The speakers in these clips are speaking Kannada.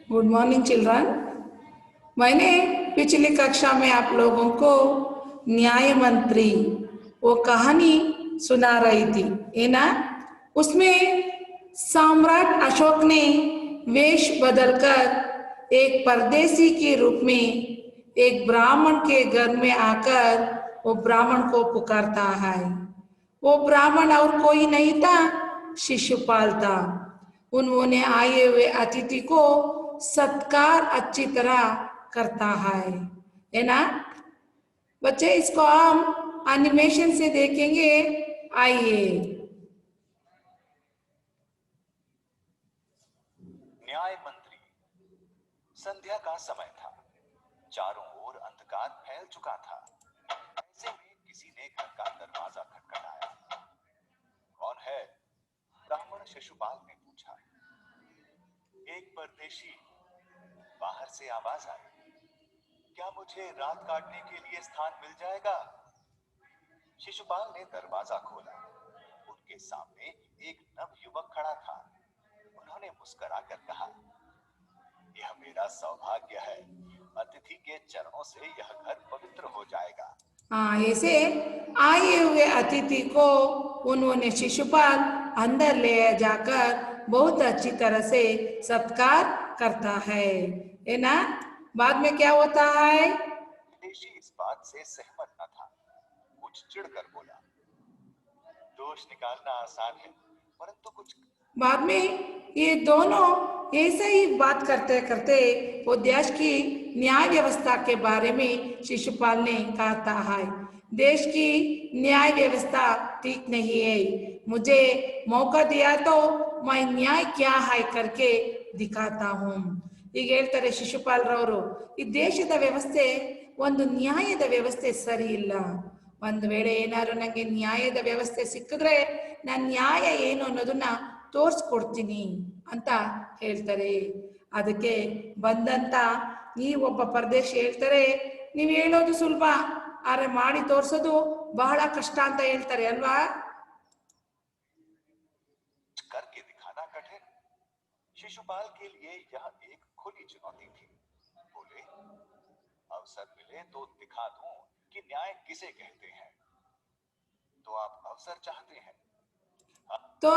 Good morning children. मैंने पिछली कक्षा में आप लोगों को न्याय मंत्री वो कहानी सुना रही थी, है ना। उसमें सम्राट अशोक ने वेश बदलकर एक परदेसी के रूप में एक ब्राह्मण के घर में आकर वो ब्राह्मण को पुकारता है। वो ब्राह्मण और कोई नहीं था, शिशुपाल था। उन्होंने आए हुए अतिथि को सत्कार अच्छी तरह करता है ना बच्चे। इसको हम एनिमेशन से देखेंगे। आइए। न्याय मंत्री। संध्या का समय था। चारों ओर अंधकार फैल चुका था। ऐसे में किसी ने घर का दरवाजा खटखटाया। कौन है? ब्राह्मण शिशुपाल ने पूछा। एक परदेशी, बाहर से आवाज आई। क्या मुझे रात काटने के लिए स्थान मिल जाएगा? शिशुपाल ने दरवाजा खोला। उनके सामने एक नवयुवक खड़ा था। उन्होंने मुस्कुराकर कहा, यह मेरा सौभाग्य है। अतिथि के चरणों से यह घर पवित्र हो जाएगा। हाँ, ऐसे आए हुए अतिथि को उन्होंने शिशुपाल अंदर ले जाकर बहुत अच्छी तरह से सत्कार करता है ना। बाद में क्या होता है? परदेशी इस बात से सहमत न था। कुछ चिढ़कर बोला, दोष निकालना आसान है, परंतु कुछ। बाद में ये दोनों ऐसे ही बात करते करते वो देश की न्याय व्यवस्था के बारे में शिशुपाल ने कहता है। देश की न्याय व्यवस्था ठीक नहीं है। मुझे मौका दिया तो मैं न्याय क्या है करके दिखाता हूँ। ಈಗ ಹೇಳ್ತಾರೆ ಶಿಶುಪಾಲ್ ರವರು, ಈ ದೇಶದ ವ್ಯವಸ್ಥೆ ಒಂದು ನ್ಯಾಯದ ವ್ಯವಸ್ಥೆ ಸರಿ ಇಲ್ಲ. ಒಂದು ವೇಳೆ ಏನಾದ್ರು ನನಗೆ ನ್ಯಾಯದ ವ್ಯವಸ್ಥೆ ಸಿಕ್ಕಿದ್ರೆ ನಾನು ನ್ಯಾಯ ಏನು ಅನ್ನೋದನ್ನ ತೋರಿಸ್ಕೊಡ್ತೀನಿ ಅಂತ ಹೇಳ್ತಾರೆ. ಅದಕ್ಕೆ ಬಂದಂತ ಈ ಒಬ್ಬ ಪರದೇಶಿ ಹೇಳ್ತಾರೆ, ನೀವು ಹೇಳೋದು ಸುಲಭ, ಆದ್ರೆ ಮಾಡಿ ತೋರಿಸೋದು ಬಹಳ ಕಷ್ಟ ಅಂತ ಹೇಳ್ತಾರೆ ಅಲ್ವಾ. करके दिखाना कठिन। शिशुपाल के लिए यह एक खुली चुनौती थी। बोले, अवसर मिले तो दिखा दूं कि न्याय किसे कहते हैं। तो आप अवसर चाहते हैं? तो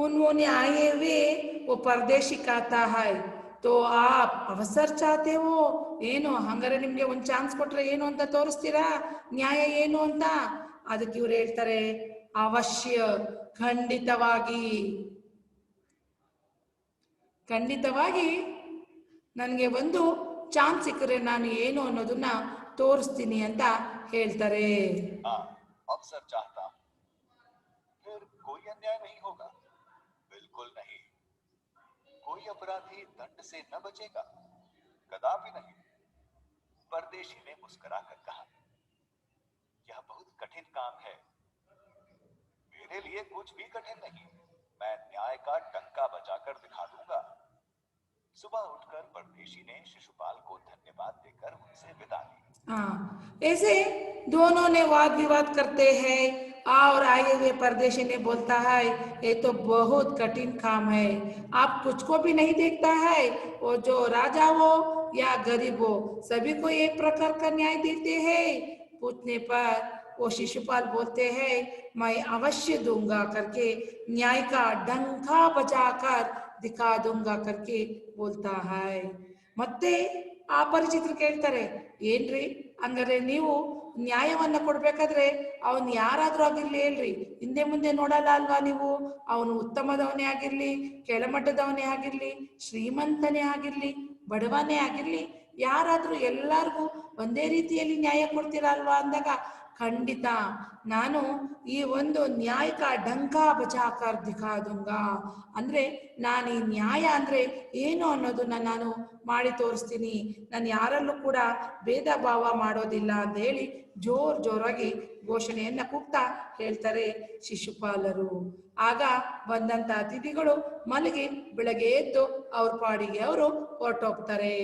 उन्होंने आए हुए वो परदेशी कहता है, तो आप ಅವಸರ ಚಾತೆ ಹೋ ಏನು, ಹಂಗಾರೆ ನಿಮ್ಗೆ ಒಂದು ಚಾನ್ಸ್ ಕೊಟ್ರೆ ಏನು ಅಂತ ತೋರಿಸ್ತೀರಾ, ನ್ಯಾಯ ಏನು ಅಂತ. ಅದಕ್ಕೆ ಇವ್ರು ಹೇಳ್ತಾರೆ, ಅವಶ್ಯ, ಖಂಡಿತವಾಗಿ ಖಂಡಿತವಾಗಿ ನನಗೆ ಒಂದು ಚಾನ್ಸ್ ಸಿಕ್ಕರೆ ನಾನು ಏನು ಅನ್ನೋದನ್ನ ತೋರಿಸ್ತೀನಿ ಅಂತ ಹೇಳ್ತಾರೆ. अवसर चाहता हूं, फिर कोई अन्याय नहीं होगा? बिल्कुल नहीं। कोई अपराधी दंड से न बचेगा? कदापि नहीं। परदेशी ने मुस्कुराकर कहा, यह बहुत कठिन काम है। मेरे लिए कुछ भी कठिन नहीं। मैं न्याय का डंका बजाकर दिखा दूंगा। सुबह उठकर परदेशी ने शिशुपाल को धन्यवाद देकर उनसे विदा ली। हाँ, ऐसे दोनों ने वाद विवाद करते हैं और आए हुए परदेशी ने बोलता है, ये तो बहुत कठिन काम है, आप कुछ को भी नहीं देखता है, वो जो राजा हो या गरीब हो सभी को एक प्रकार का न्याय देते हैं। पूछने पर वो शिशुपाल बोलते हैं, मैं अवश्य दूंगा करके, न्याय का डंका बजाकर दिखा दूंगा करके बोलता है. ಮತ್ತೆ ಆ ಪರಿಚಿತರು ಕೇಳ್ತಾರೆ, ಏನ್ರಿ ಹಂಗಾರೆ ನೀವು ನ್ಯಾಯವನ್ನ ಕೊಡ್ಬೇಕಾದ್ರೆ ಅವನ್ ಯಾರಾದ್ರೂ ಆಗಿರ್ಲಿ ಹೇಳ್ರಿ, ಹಿಂದೆ ಮುಂದೆ ನೋಡಲ್ಲ ಅಲ್ವಾ ನೀವು. ಅವನು ಉತ್ತಮದವನೇ ಆಗಿರ್ಲಿ, ಕೆಳಮಟ್ಟದವನೇ ಆಗಿರ್ಲಿ, ಶ್ರೀಮಂತನೇ ಆಗಿರ್ಲಿ, ಬಡವನೇ ಆಗಿರ್ಲಿ, ಯಾರಾದ್ರೂ ಎಲ್ಲಾರ್ಗೂ ಒಂದೇ ರೀತಿಯಲ್ಲಿ ನ್ಯಾಯ ಕೊಡ್ತೀರಾ ಅಲ್ವಾ ಅಂದಾಗ, ಖಂಡಿತ ನಾನು ಈ ಒಂದು ನ್ಯಾಯಕ ಡಂಕ ಬಚಾಕರ್ ದಿಖಾ ದುಂಗಾ, ಅಂದ್ರೆ ನಾನು ಈ ನ್ಯಾಯ ಅಂದ್ರೆ ಏನು ಅನ್ನೋದನ್ನ ನಾನು ಮಾಡಿ ತೋರಿಸ್ತೀನಿ, ನಾನು ಯಾರಲ್ಲೂ ಕೂಡ ಭೇದ ಭಾವ ಮಾಡೋದಿಲ್ಲ ಅಂತ ಹೇಳಿ ಜೋರಾಗಿ ಘೋಷಣೆಯನ್ನ ಕೂಗ್ತಾ ಹೇಳ್ತಾರೆ ಶಿಶುಪಾಲರು. ಆಗ ಬಂದಂತ ಅತಿಥಿಗಳು ಮಲಗಿ ಬೆಳಗ್ಗೆ ಎದ್ದು ಅವ್ರ ಪಾಡಿಗೆ ಅವರು ಹೊರಟೋಗ್ತಾರೆ.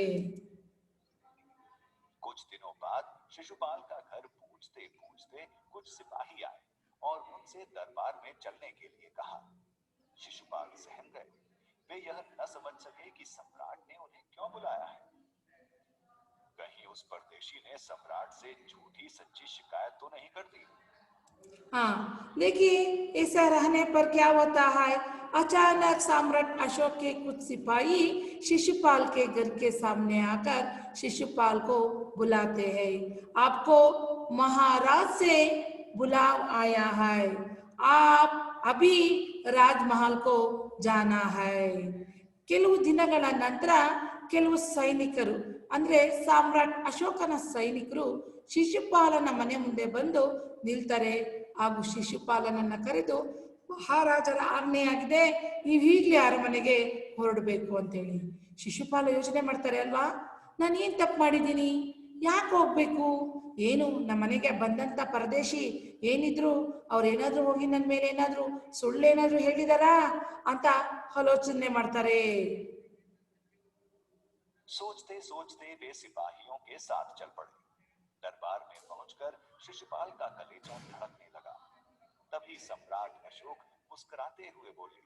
कुछ दिनों बाद शिशुपाल का घर पूछते पूछते कुछ सिपाही आए और उनसे दरबार में चलने के लिए कहा। शिशुपाल सहम गए। वे यह न समझ सके कि सम्राट ने उन्हें क्यों बुलाया है। कहीं उस परदेशी ने सम्राट से झूठी सच्ची शिकायत तो नहीं कर दी। हाँ, देखिए ऐसा रहने पर क्या होता है, अचानक सम्राट अशोक के कुछ सिपाही शिशुपाल के घर के सामने आकर शिशुपाल को बुलाते हैं। आपको महाराज से बुलाव आया है, आप अभी राजमहल को जाना है। ಕೆಲವು ದಿನಗಳ ನಂತರ ಕೆಲವು ಸೈನಿಕರು ಅಂದ್ರೆ ಸಾಮ್ರಾಟ್ ಅಶೋಕನ ಸೈನಿಕರು ಶಿಶುಪಾಲನ ಮನೆ ಮುಂದೆ ಬಂದು ನಿಲ್ತಾರೆ ಹಾಗೂ ಶಿಶುಪಾಲನನ್ನ ಕರೆದು ಮಹಾರಾಜರ ಆಜ್ಞೆಯಾಗಿದೆ, ನೀವು ಈಗಲೇ ಅರಮನೆಗೆ ಹೊರಡಬೇಕು ಅಂತೇಳಿ. ಶಿಶುಪಾಲ ಯೋಚನೆ ಮಾಡ್ತಾರೆ ಅಲ್ವಾ, ನಾನು ಏನ್ ತಪ್ಪು ಮಾಡಿದ್ದೀನಿ, ಯಾಕೆ ಹೋಗ್ಬೇಕು, ಏನು ನಮ್ಮ ಮನೆಗೆ ಬಂದಂತ ಪರದೇಶಿ ಏನಿದ್ರು ಅವ್ರೇನಾದ್ರೂ ಹೋಗಿ ನನ್ನ ಮೇಲೆ ಏನಾದ್ರೂ ಸುಳ್ಳೇನಾದ್ರೂ ಹೇಳಿದಾರಾ ಅಂತ ಆಲೋಚನೆ ಮಾಡ್ತಾರೆ. सोचते सोचते वे सिपाहियों के साथ चल पड़े। दरबार में पहुंचकर शिशुपाल का कलेजा धड़कने लगा। तभी सम्राट अशोक मुस्कुराते हुए बोले,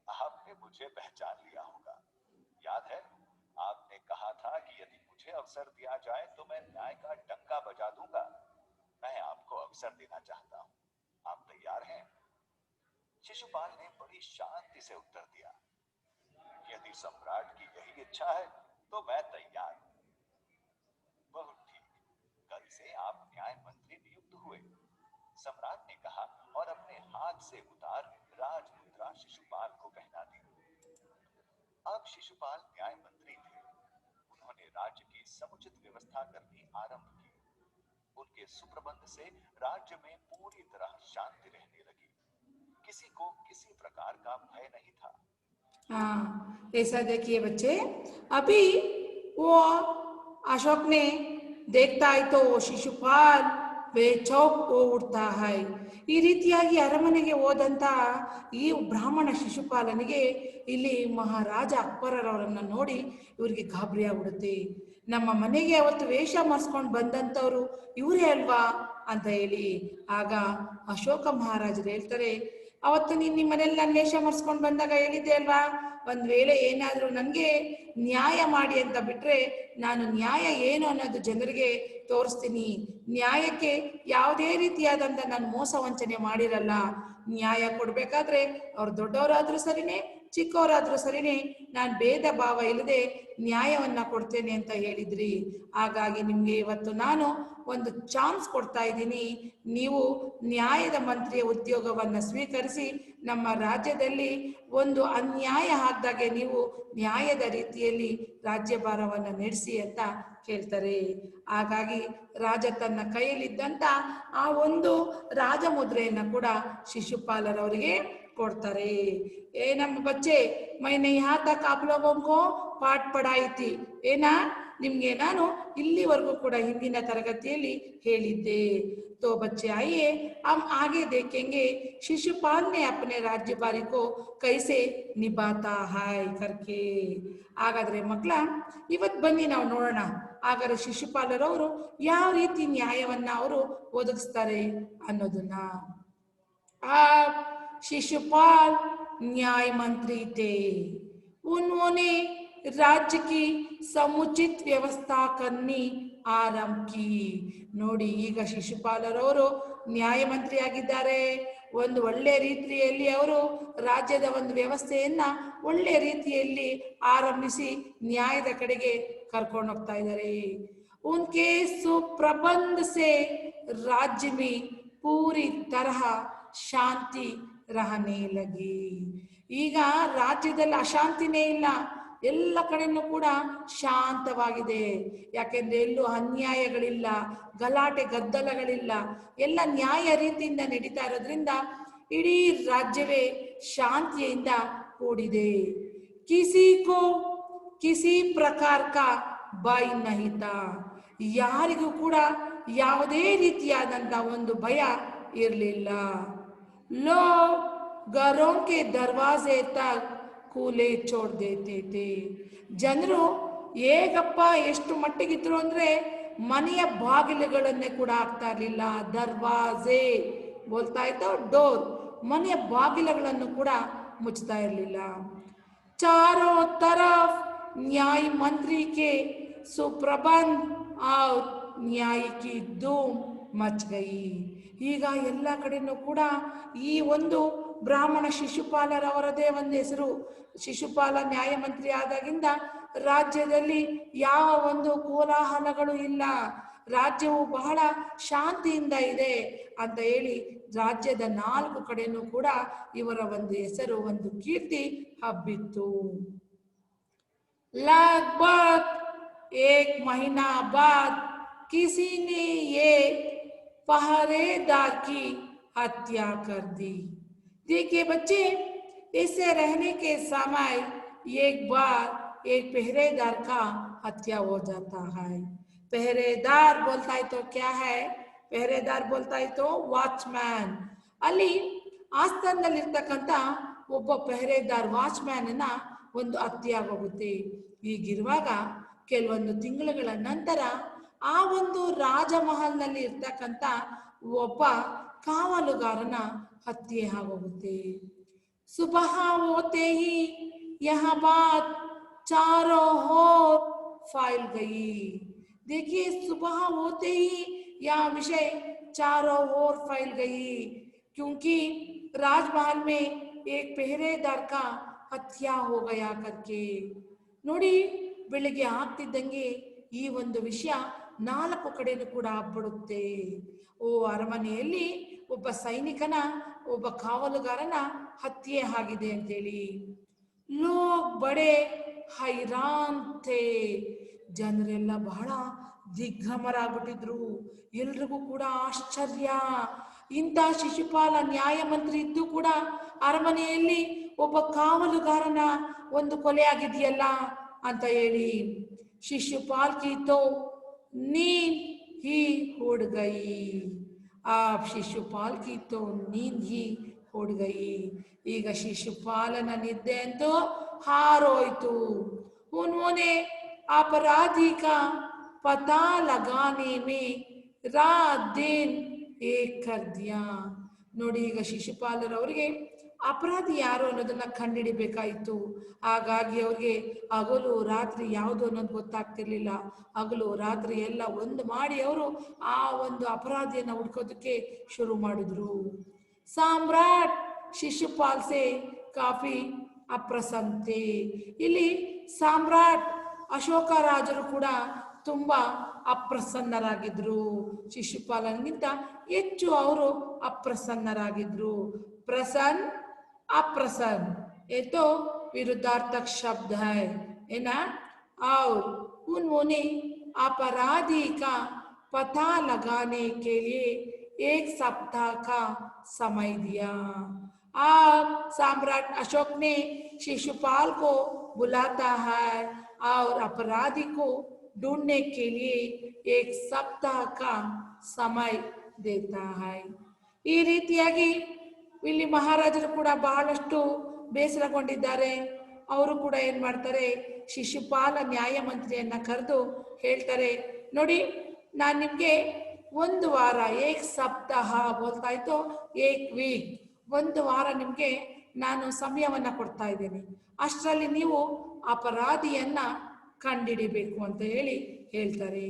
आपने मुझे पहचान लिया होगा। याद है, आपने कहा था कि यदि मुझे अवसर दिया जाए तो मैं न्याय का डंका बजा दूंगा। मैं आपको अवसर देना चाहता हूं, आप तैयार हैं? शिशुपाल ने बड़ी शांति से उत्तर दिया, यदि सम्राट की यही इच्छा है तो मैं तैयार हूं। बहुत ठीक, कल से आप न्याय मंत्री नियुक्त हुए, सम्राट ने कहा और अपने हाथ से उतार राजमुद्रा शिशुपाल को पहना दी। अब शिशुपाल न्याय मंत्री थे। उन्होंने राज्य की समुचित व्यवस्था करनी आरंभ की। उनके सुप्रबंध से राज्य में पूरी तरह शांति रहने लगी। किसी को किसी प्रकार का भय नहीं था। हाँ, ऐसा देखिए बच्चे, अभी वो अशोक ने देखता है तो ಶಿಶುಪಾಲ್ ಬೇಚೌಕ್ ಓಡ್ತಾ है. ಈ ರೀತಿಯಾಗಿ ಅರಮನೆಗೆ ಹೋದಂತ ಈ ಬ್ರಾಹ್ಮಣ ಶಿಶುಪಾಲನಿಗೆ ಇಲ್ಲಿ ಮಹಾರಾಜ ಅಕ್ಬರರವರನ್ನ ನೋಡಿ ಇವರಿಗೆ ಗಾಬರಿ ಆಗ್ಬಿಡುತ್ತೆ. ನಮ್ಮ ಮನೆಗೆ ಅವತ್ತು ವೇಷ ಮಾಡಿಸ್ಕೊಂಡು ಬಂದಂಥವ್ರು ಇವರೇ ಅಲ್ವಾ ಅಂತ ಹೇಳಿ. ಆಗ ಅಶೋಕ ಮಹಾರಾಜರು ಹೇಳ್ತಾರೆ, ಅವತ್ತು ನೀನು ನಿಮ್ಮ ಮನೇಲಿ ನಾನು ವೇಷ ಮಾಡಿಸ್ಕೊಂಡು ಬಂದಾಗ ಹೇಳಿದ್ದೆ ಅಲ್ವಾ, ಒಂದ್ ವೇಳೆ ಏನಾದರೂ ನನಗೆ ನ್ಯಾಯ ಮಾಡಿ ಅಂತ ಬಿಟ್ರೆ ನಾನು ನ್ಯಾಯ ಏನು ಅನ್ನೋದು ಜನರಿಗೆ ತೋರಿಸ್ತೀನಿ. ನ್ಯಾಯಕ್ಕೆ ಯಾವುದೇ ರೀತಿಯಾದಂಥ ನಾನು ಮೋಸ ವಂಚನೆ ಮಾಡಿರಲ್ಲ. ನ್ಯಾಯ ಕೊಡ್ಬೇಕಾದ್ರೆ ಅವ್ರು ದೊಡ್ಡವರಾದ್ರೂ ಸರಿನೇ ಚಿಕ್ಕವರಾದ್ರೂ ಸರಿನೇ ನಾನು ಭೇದ ಭಾವ ಇಲ್ಲದೆ ನ್ಯಾಯವನ್ನ ಕೊಡ್ತೇನೆ ಅಂತ ಹೇಳಿದ್ರಿ. ಹಾಗಾಗಿ ನಿಮ್ಗೆ ಇವತ್ತು ನಾನು ಒಂದು ಚಾನ್ಸ್ ಕೊಡ್ತಾ ಇದ್ದೀನಿ. ನೀವು ನ್ಯಾಯದ ಮಂತ್ರಿಯ ಉದ್ಯೋಗವನ್ನ ಸ್ವೀಕರಿಸಿ ನಮ್ಮ ರಾಜ್ಯದಲ್ಲಿ ಒಂದು ಅನ್ಯಾಯ ಆದಾಗೆ ನೀವು ನ್ಯಾಯದ ರೀತಿಯಲ್ಲಿ ರಾಜ್ಯಭಾರವನ್ನು ನಡೆಸಿ ಅಂತ ಹೇಳ್ತಾರೆ. ಹಾಗಾಗಿ ರಾಜ ತನ್ನ ಕೈಯಲ್ಲಿದ್ದಂತ ಆ ಒಂದು ರಾಜಮುದ್ರೆಯನ್ನ ಕೂಡ ಶಿಶುಪಾಲರವರಿಗೆ ಕೊಡ್ತಾರೆ. ಏ ನಮ್ಮ ಬಚ್ಚೆ ಮೈನೆ ಯಹಾ ತಕ್ ಆಪ್ ಲೋಗೋಂ ಕೋ ಪಾಠ ಪಢಾಯಿ ಥಿ, ಏನಾ ನಿಮ್ಗೆ ನಾನು ಇಲ್ಲಿವರೆಗೂ ಕೂಡ ಹಿಂದಿನ ತರಗತಿಯಲ್ಲಿ ಹೇಳಿದ್ದೆ. तो बच्चे आइए हम आगे देखेंगे शिशुपाल ने अपने राज्यभारी को कैसे निभाता है करके. ಹಾಗಾದ್ರೆ ಮಕ್ಕಳ ಇವತ್ತು ಬನ್ನಿ ನಾವು ನೋಡೋಣ, ಹಾಗಾದ್ರೆ ಶಿಶುಪಾಲರವರು ಯಾವ ರೀತಿ ನ್ಯಾಯವನ್ನ ಅವರು ಒದಗಿಸ್ತಾರೆ ಅನ್ನೋದನ್ನ. शिशुपाल न्याय मंत्री थे, उन्होंने राज्य की समुचित व्यवस्था करनी ಆರಂಭ ಕಿ. ನೋಡಿ, ಈಗ ಶಿಶುಪಾಲರವರು ನ್ಯಾಯ ಮಂತ್ರಿ ಆಗಿದ್ದಾರೆ. ಒಂದು ಒಳ್ಳೆ ರೀತಿಯಲ್ಲಿ ಅವರು ರಾಜ್ಯದ ಒಂದು ವ್ಯವಸ್ಥೆಯನ್ನ ಒಳ್ಳೆ ರೀತಿಯಲ್ಲಿ ಆರಂಭಿಸಿ ನ್ಯಾಯದ ಕಡೆಗೆ ಕರ್ಕೊಂಡು ಹೋಗ್ತಾ ಇದ್ದಾರೆ. ಉನ್ಕೆ ಸುಪ್ರಬಂಧ ಸೆ ರಾಜ್ಯ में पूरी तरह ಶಾಂತಿ रहने लगी. ಈಗ ರಾಜ್ಯದಲ್ಲಿ ಅಶಾಂತಿನೇ ಇಲ್ಲ, ಎಲ್ಲ ಕಡೆನೂ ಕೂಡ ಶಾಂತವಾಗಿದೆ. ಯಾಕೆಂದ್ರೆ ಎಲ್ಲೂ ಅನ್ಯಾಯಗಳಿಲ್ಲ, ಗಲಾಟೆ ಗದ್ದಲಗಳಿಲ್ಲ, ಎಲ್ಲ ನ್ಯಾಯ ರೀತಿಯಿಂದ ನಡೀತಾ ಇರೋದ್ರಿಂದ ಇಡೀ ರಾಜ್ಯವೇ ಶಾಂತಿಯಿಂದ ಕೂಡಿದೆ. ಕಿಸಿ ಕೋ ಕಿಸಿ ಪ್ರಕಾರ ಕಾ ಭಯ ನಹೀ ತಾ, ಯಾರಿಗೂ ಕೂಡ ಯಾವುದೇ ರೀತಿಯಾದಂತ ಒಂದು ಭಯ ಇರಲಿಲ್ಲ. ಲೋಗ್ घरों के दरवाजे तक ಕೂಲೆ ಚೋಡ್ ದೇತೆ ಥೇ, ಜನರು ಹೇಗಪ್ಪ ಎಷ್ಟು ಮಟ್ಟಿಗಿದ್ರು ಅಂದ್ರೆ ಮನೆಯ ಬಾಗಿಲುಗಳನ್ನೇ ಕೂಡ ಹಾಕ್ತಾ ಇರಲಿಲ್ಲ. ದರ್ವಾಜೆ ಬೋಲ್ತಾ ಇತ್ತು, ಡೋರ್, ಮನೆಯ ಬಾಗಿಲುಗಳನ್ನು ಕೂಡ ಮುಚ್ತಾ ಇರಲಿಲ್ಲ. चारों तरफ न्याय मंत्री के सुप्रबंध और न्याय की धूम मच गई. ಈಗ ಎಲ್ಲ ಕಡೆನೂ ಕೂಡ ಈ ಒಂದು ಬ್ರಾಹ್ಮಣ ಶಿಶುಪಾಲರವರದೇ ಒಂದು ಹೆಸರು. ಶಿಶುಪಾಲ ನ್ಯಾಯಮಂತ್ರಿ ಆದಾಗಿಂದ ರಾಜ್ಯದಲ್ಲಿ ಯಾವ ಒಂದು ಕೋಲಾಹಲಗಳು ಇಲ್ಲ, ರಾಜ್ಯವು ಬಹಳ ಶಾಂತಿಯಿಂದ ಇದೆ ಅಂತ ಹೇಳಿ ರಾಜ್ಯದ 4 ಕಡೆನೂ ಕೂಡ ಇವರ ಒಂದು ಹೆಸರು, ಒಂದು ಕೀರ್ತಿ ಹಬ್ಬಿತ್ತು. लगभग 1 महीना बाद किसी ने ये पहरेदार की हत्या कर दी. देखिए बच्चे, ऐसे रहने के समय एक बार एक पहरेदार का हत्या हो जाता है. पहरेदार बोलता है तो क्या है? पहरेदार बोलता है तो ವಾಚ್ಮ್ಯಾನ್. ಅಲ್ಲಿ ಆಸ್ಥಾನದಲ್ಲಿರ್ತಕ್ಕಂಥ ಒಬ್ಬ ಪೆಹರೆದಾರ್ ವಾಚ್ಮ್ಯಾನ್ನ ಒಂದು ಹತ್ಯೆ ಆಗೋಗುತ್ತೆ. ಹೀಗಿರುವಾಗ ಕೆಲವೊಂದು ತಿಂಗಳುಗಳ ನಂತರ ಆ ಒಂದು ರಾಜಮಹಲ್ನಲ್ಲಿ ಇರ್ತಕ್ಕಂಥ ಒಬ್ಬ ಕಾವಲುಗಾರನ ಹತ್ಯೆ ಆಗೋಗುತ್ತೆ. सुबह होते ही यह बात चारों ओर फैल गई. देखिए, सुबह होते ही यह विषय चारों ओर फैल गई, क्योंकि राजमहल में एक पहरेदार का हत्या हो गया करके. ನೋಡಿ, ಬೆಳಿಗ್ಗೆ ಆಗ್ತಿದ್ದಂಗೆ ಈ ಒಂದು ವಿಷಯ 4 ಕಡೆನೂ ಕೂಡ ಹಬ್ಬಿಡುತ್ತೆ. ಓ, ಅರಮನೆಯಲ್ಲಿ ಒಬ್ಬ ಸೈನಿಕನ, ಒಬ್ಬ ಕಾವಲುಗಾರನ ಹತ್ಯೆ ಆಗಿದೆ ಅಂತೇಳಿ. ಲೋಗ್ ಬಡೆ ಹೈರಾನ್ ಥೇ. ಜನರೆಲ್ಲ ಬಹಳ ದಿಗ್ಭ್ರಮರಾಗ್ಬಿಟ್ಟಿದ್ರು. ಎಲ್ರಿಗೂ ಕೂಡ ಆಶ್ಚರ್ಯ. ಇಂಥ ಶಿಶುಪಾಲ ನ್ಯಾಯಮಂತ್ರಿ ಇದ್ದು ಕೂಡ ಅರಮನೆಯಲ್ಲಿ ಒಬ್ಬ ಕಾವಲುಗಾರನ ಒಂದು ಕೊಲೆ ಆಗಿದೆಯಲ್ಲ ಅಂತ ಹೇಳಿ. ಶಿಶುಪಾಲ್ ಕಿ ತೋ ನೀಂದ್ ಹಿ ಉಡ್ ಗಯಿ. ಆ ಶಿಶುಪಾಲ್ ಕಿ ತೋ ನೀಂದ್ ಹಿ ಉಡ್ ಗಯಿ. ಈಗ ಶಿಶುಪಾಲನ ನಿದ್ದೆ ಅಂತೂ ಹಾರೋಯ್ತು. ಉನ್ಹೋನೆ अपराधी का पता लगाने में रात दिन एक कर दिया. ನೋಡಿ, ಈಗ ಶಿಶುಪಾಲರವರಿಗೆ ಅಪರಾಧಿ ಯಾರು ಅನ್ನೋದನ್ನ ಕಂಡುಹಿಡಿಬೇಕಾಯಿತು. ಹಾಗಾಗಿ ಅವ್ರಿಗೆ ಹಗಲು ರಾತ್ರಿ ಯಾವುದು ಅನ್ನೋದು ಗೊತ್ತಾಗ್ತಿರ್ಲಿಲ್ಲ. ಹಗಲು ರಾತ್ರಿ ಎಲ್ಲ ಒಂದು ಮಾಡಿ ಅವರು ಆ ಒಂದು ಅಪರಾಧಿಯನ್ನು ಹುಡ್ಕೋದಕ್ಕೆ ಶುರು ಮಾಡಿದ್ರು. ಸಾಮ್ರಾಟ್ ಶಿಶುಪಾಲ್ ಸೆ ಕಾಫಿ ಅಪ್ರಸನ್ನತೆ. ಇಲ್ಲಿ ಸಾಮ್ರಾಟ್ ಅಶೋಕ ರಾಜರು ಕೂಡ ತುಂಬಾ ಅಪ್ರಸನ್ನರಾಗಿದ್ರು. ಶಿಶುಪಾಲನಿಗಿಂತ ಹೆಚ್ಚು ಅವರು ಅಪ್ರಸನ್ನರಾಗಿದ್ರು. प्रसन्न अप्रसन्न ये तो विरुद्धार्थक शब्द है ना. और उन्होंने अपराधी का पता लगाने के लिए 1 सप्ताह का समय दिया. अब सम्राट अशोक ने शिशुपाल को बुलाता है और अपराधी को ढूंढने के लिए 1 सप्ताह का समय देता है. ಈ ರೀತಿಯಾಗಿ ಇಲ್ಲಿ ಮಹಾರಾಜರು ಕೂಡ ಬಹಳಷ್ಟು ಬೇಸರಗೊಂಡಿದ್ದಾರೆ. ಅವರು ಕೂಡ ಏನ್ ಮಾಡ್ತಾರೆ, ಶಿಶುಪಾಲ ನ್ಯಾಯಮಂತ್ರಿಯನ್ನ ಕರೆದು ಹೇಳ್ತಾರೆ, ನೋಡಿ, ನಾನು ನಿಮ್ಗೆ 1 ವಾರ, 1 ಸಪ್ತಾಹ ಬೋಲ್ತಾ ಇತ್ತು, 1 ವೀಕ್, 1 ವಾರ ನಿಮ್ಗೆ ನಾನು ಸಮಯವನ್ನ ಕೊಡ್ತಾ ಇದ್ದೇನೆ. ಅಷ್ಟರಲ್ಲಿ ನೀವು ಅಪರಾಧಿಯನ್ನ ಕಂಡಿಡಿಬೇಕು ಅಂತ ಹೇಳಿ ಹೇಳ್ತಾರೆ.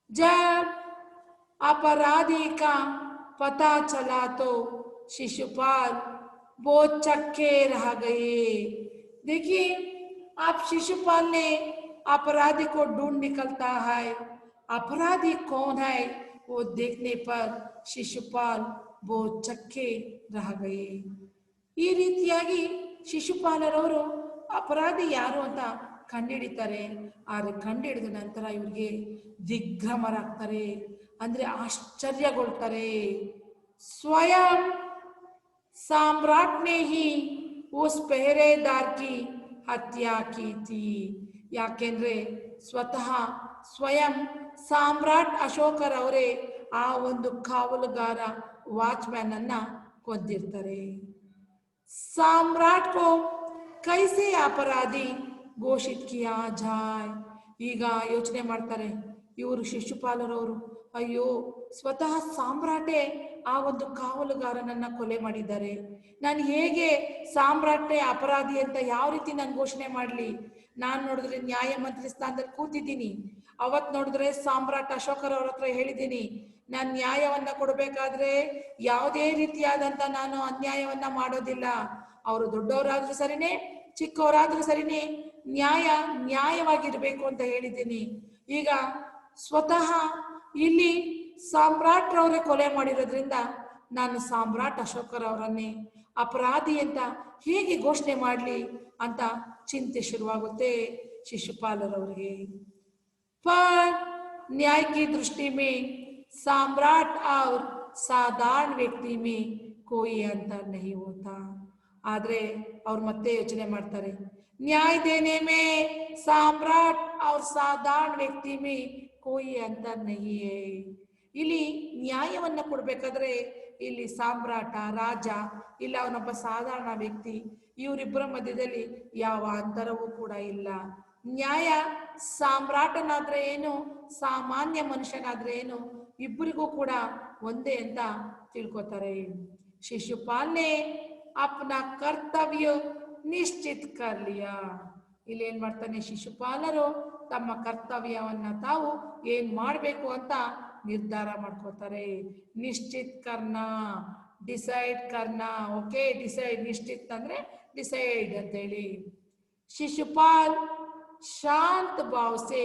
ಜಬ್ अपराधी का पता चला तो शिशुपाल बहुत चक्के रह गए. देखिए, आप शिशुपाल ने अपराधी को ढूंढ निकलता है. अपराधी कौन है वो देखने पर शिशुपाल बहुत चक्के रह गए. ಈ ರೀತಿಯಾಗಿ ಶಿಶುಪಾಲರವರು ಅಪರಾಧಿ ಯಾರು ಅಂತ ಕಂಡುಹಿಡಿತಾರೆ. ಆದರೆ ಕಂಡುಹಿಡಿದ ನಂತರ ಇವ್ರಿಗೆ ದಿಗ್ಭ್ರಮರಾಗ್ತಾರೆ, ಅಂದ್ರೆ ಆಶ್ಚರ್ಯಗೊಳ್ತಾರೆ. ಸ್ವಯಂ सम्राट ने ही उस पहरेदार की हत्या की थी. ಯಾಕೆಂದ್ರೆ ಸ್ವತಃ ಸ್ವಯಂ ಸಾಮ್ರಾಟ್ ಅಶೋಕರವರೇ ಆ ಒಂದು ಕಾವಲುಗಾರ ವಾಚ್ಮ್ಯಾನ್ ಅನ್ನ ಕೊಂದಿರ್ತಾರೆ. ಸಾಮ್ರಾಟ್ ಕೋ ಕೈಸೆ ಅಪರಾಧಿ ಘೋಷಿತ್ ಕಿಯಾ ಜಾಯ್. ಈಗ ಯೋಚನೆ ಮಾಡ್ತಾರೆ ಇವರು ಶಿಶುಪಾಲರವರು, ಅಯ್ಯೋ, ಸ್ವತಃ ಸಾಮ್ರಾಟೆ ಆ ಒಂದು ಕಾವಲುಗಾರನನ್ನ ಕೊಲೆ ಮಾಡಿದ್ದಾರೆ. ನಾನು ಹೇಗೆ ಸಾಮ್ರಾಟೆ ಅಪರಾಧಿ ಅಂತ ಯಾವ ರೀತಿ ನಾನು ಘೋಷಣೆ ಮಾಡಲಿ? ನಾನು ನೋಡಿದ್ರೆ ನ್ಯಾಯ ಮಂತ್ರಿ ಸ್ಥಾನದಲ್ಲಿ ಕೂತಿದ್ದೀನಿ. ಅವತ್ತು ನೋಡಿದ್ರೆ ಸಾಮ್ರಾಟ್ ಅಶೋಕರವ್ರ ಹತ್ರ ಹೇಳಿದ್ದೀನಿ, ನಾನು ನ್ಯಾಯವನ್ನ ಕೊಡಬೇಕಾದ್ರೆ ಯಾವುದೇ ರೀತಿಯಾದಂಥ ನಾನು ಅನ್ಯಾಯವನ್ನ ಮಾಡೋದಿಲ್ಲ. ಅವರು ದೊಡ್ಡವರಾದ್ರೂ ಸರಿನೇ, ಚಿಕ್ಕವರಾದ್ರೂ ಸರಿನೇ, ನ್ಯಾಯವಾಗಿರ್ಬೇಕು ಅಂತ ಹೇಳಿದ್ದೀನಿ. ಈಗ ಸ್ವತಃ ಇಲ್ಲಿ ಸಾಮ್ರಾಟ್ರವರೇ ಕೊಲೆ ಮಾಡಿರೋದ್ರಿಂದ ನಾನು ಸಾಮ್ರಾಟ್ ಅಶೋಕರವರನ್ನೇ ಅಪರಾಧಿ ಅಂತ ಹೇಗೆ ಘೋಷಣೆ ಮಾಡಲಿ ಅಂತ ಚಿಂತೆ ಶುರುವಾಗುತ್ತೆ ಶಿಶುಪಾಲರವರಿಗೆ. पर न्याय की दृष्टि में सम्राट और साधारण व्यक्ति में कोई अंतर नहीं होता. आदरे और ಮತ್ತೆ ಯೋಚನೆ ಮಾಡ್ತಾರೆ, न्याय देने में सम्राट और साधारण व्यक्ति में कोई अंतर नहीं है. ಇಲ್ಲಿ ನ್ಯಾಯವನ್ನ ಕೊಡಬೇಕಾದ್ರೆ ಇಲ್ಲಿ ಸಾಮ್ರಾಟ, ರಾಜ, ಇಲ್ಲ ಅವನೊಬ್ಬ ಸಾಧಾರಣ ವ್ಯಕ್ತಿ, ಇವರಿಬ್ಬರ ಮಧ್ಯದಲ್ಲಿ ಯಾವ ಅಂತರವೂ ಕೂಡ ಇಲ್ಲ. ನ್ಯಾಯ ಸಾಮ್ರಾಟನಾದ್ರೆ ಏನು, ಸಾಮಾನ್ಯ ಮನುಷ್ಯನಾದ್ರೆ ಏನು, ಇಬ್ಬರಿಗೂ ಕೂಡ ಒಂದೇ ಅಂತ ತಿಳ್ಕೊತಾರೆ. ಶಿಶುಪಾಲ್ ನೇ ಅಪ್ನ ಕರ್ತವ್ಯ ನಿಶ್ಚಿತ್ ಕರ್ ಲಿಯಾ. ಇಲ್ಲಿ ಏನ್ ಮಾಡ್ತಾನೆ ಶಿಶುಪಾಲರು, ತಮ್ಮ ಕರ್ತವ್ಯವನ್ನ ತಾವು ಏನ್ ಮಾಡ್ಬೇಕು ಅಂತ ನಿರ್ಧಾರ ಮಾಡ್ಕೋತಾರೆ. ನಿಶ್ಚಿತ್ ಕರ್ನಾ, ಡಿಸೈಡ್ ಕರ್ನಾ. ಓಕೆ, ಡಿಸೈಡ್, ನಿಶ್ಚಿತ್ ಅಂದ್ರೆ ಡಿಸೈಡ್ ಅಂತ ಹೇಳಿ. शिशुपाल शांत भाव से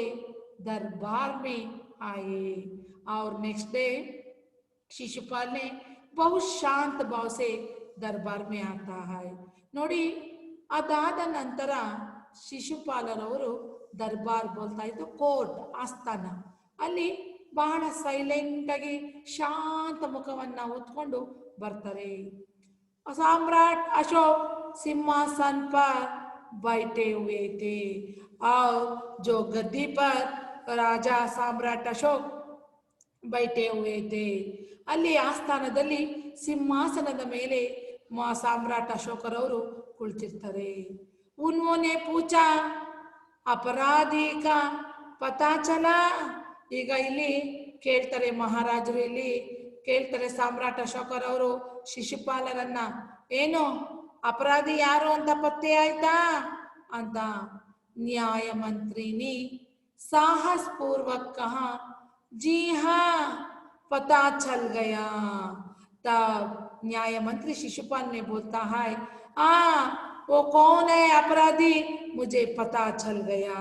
दरबार में आए और नेक्स्ट डे शिशुपाल ने बहुत शांत भाव से दरबार में आता है. ನೋಡಿ, ಅದಾದ ನಂತರ ಶಿಶುಪಾಲರವರು ದರ್ಬಾರ್ ಬೋಲ್ತಾ ಇದ್ದು ಕೋರ್ಟ್, ಆಸ್ಥಾನ, ಅಲ್ಲಿ ಬಹಳ ಸೈಲೆಂಟ್ ಆಗಿ ಶಾಂತ ಮುಖವನ್ನ ಹೊತ್ಕೊಂಡು ಬರ್ತಾರೆ. ಸಾಮ್ರಾಟ್ ಅಶೋಕ್ सिंहासन पर बैठे हुए थे और जो गद्दी पर राजा सम्राट अशोक बैठे हुए थे. ಅಲ್ಲಿ ಆಸ್ಥಾನದಲ್ಲಿ ಸಿಂಹಾಸನದ ಮೇಲೆ ಸಾಮ್ರಾಟ್ ಅಶೋಕರವರು ಕುಳಿತಿರ್ತಾರೆ. उन्होंने पूछा अपराधी का पता चला. ಈಗ ಇಲ್ಲಿ ಕೇಳ್ತಾರೆ ಮಹಾರಾಜರು, ಇಲ್ಲಿ ಕೇಳ್ತಾರೆ ಸಾಮ್ರಾಟ್ ಅಶೋಕರವರು ಶಿಶುಪಾಲರನ್ನ, ಏನು अपराधी यारो ಅಂತ ಪತ್ತೆ ಆಯ್ತಾ ಅಂತ. न्याय मंत्री ने साहस पूर्वक कहा, जी हाँ पता चल गया. तब न्याय मंत्री शिशुपाल ने बोलता है, वो कौन है अपराधी, मुझे पता चल गया.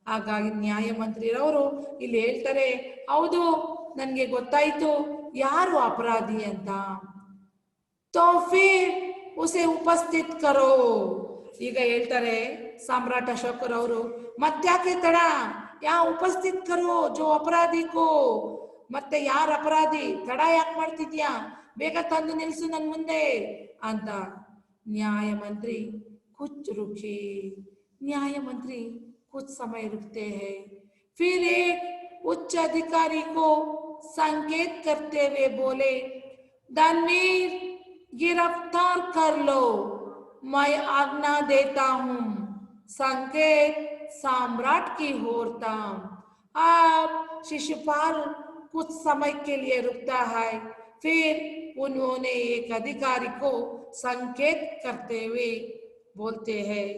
ಹಾಗಾಗಿ ನ್ಯಾಯ ಮಂತ್ರಿರವರು ಇಲ್ಲಿ ಹೇಳ್ತಾರೆ, ಹೌದು ನನಗೆ ಗೊತ್ತಾಯ್ತು ಯಾರು ಅಪರಾಧಿ ಅಂತ. तो फिर उसे उपस्थित करो. ಈಗ ಹೇಳ್ತಾರೆ ಸಾಮ್ರಾಟ್ ಅಶೋಕರ್ ಅವರು, ಮತ್ತ್ಯಾಕೆ ತಡ, ಯಾ ಉಪಸ್ಥಿತ್ ಕರೋ ಜೋ ಅಪರಾಧಿ ಕೋ. ಮತ್ತೆ ಯಾರು ಅಪರಾಧಿ, ತಡ ಯಾಕೆ ಮಾಡ್ತಿದ್ಯಾ, ಬೇಗ ತಂದು ನಿಲ್ಸು ನನ್ ಮುಂದೆ ಅಂತ. ನ್ಯಾಯ ಮಂತ್ರಿ ಕುಚ್ ರುಕೆ. ನ್ಯಾಯ ಮಂತ್ರಿ कुछ समय रुकते हैं. फिर एक उच्च अधिकारी को संकेत करते हुए बोले, दानवीर गिरफ्तार कर लो, मैं आज्ञा देता हूँ. संकेत सम्राट की ओर था. अब शिशुपाल कुछ समय के लिए रुकता है. फिर उन्होंने एक अधिकारी को संकेत करते हुए बोलते हैं,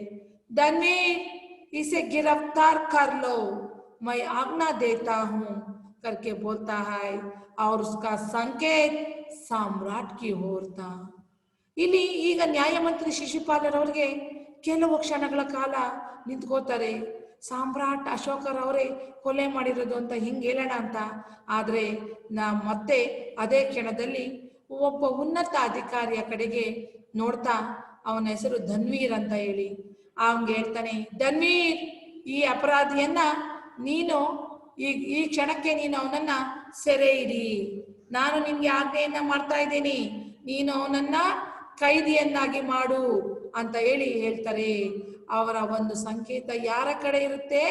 दानवीर इसे गिरफ्तार कर लो, मैं आज्ञा देता हूँ करके बोलता है. और उसका संकेत सम्राट की ओर था. ಇಲ್ಲಿ ಈಗ ನ್ಯಾಯಮಂತ್ರಿ ಶಿಶುಪಾಲರವರಿಗೆ ಕೆಲವು ಕ್ಷಣಗಳ ಕಾಲ ನಿಂತ್ಕೋತಾರೆ. ಸಾಮ್ರಾಟ್ ಅಶೋಕರ್ ಅವರೇ ಕೊಲೆ ಮಾಡಿರೋದು ಅಂತ ಹಿಂಗೆ ಹೇಳೋಣ ಅಂತ. ಆದರೆ ಮತ್ತೆ ಅದೇ ಕ್ಷಣದಲ್ಲಿ ಒಬ್ಬ ಉನ್ನತ ಅಧಿಕಾರಿಯ ಕಡೆಗೆ ನೋಡ್ತಾ, ಅವನ ಹೆಸರು ಧನ್ವೀರ್ ಅಂತ ಹೇಳಿ, ಅವನಿಗೆ ಹೇಳ್ತಾನೆ, ಧನ್ವೀರ್ ಈ ಅಪರಾಧಿಯನ್ನ ನೀನು ಈ ಕ್ಷಣಕ್ಕೆ ನೀನು ಅವನನ್ನ ಸೆರೆ ಇಡಿ. ನಾನು ನಿನ್ಗೆ ಆಜ್ಞೆಯನ್ನ ಮಾಡ್ತಾ ಇದ್ದೀನಿ, ನೀನು ಅವನನ್ನ ಕೈದಿಯನ್ನಾಗಿ ಮಾಡು ಅಂತ ಹೇಳ್ತಾರೆ. ಅವರ ಒಂದು ಸಂಕೇತ ಯಾರ ಕಡೆ ಇರುತ್ತೆ,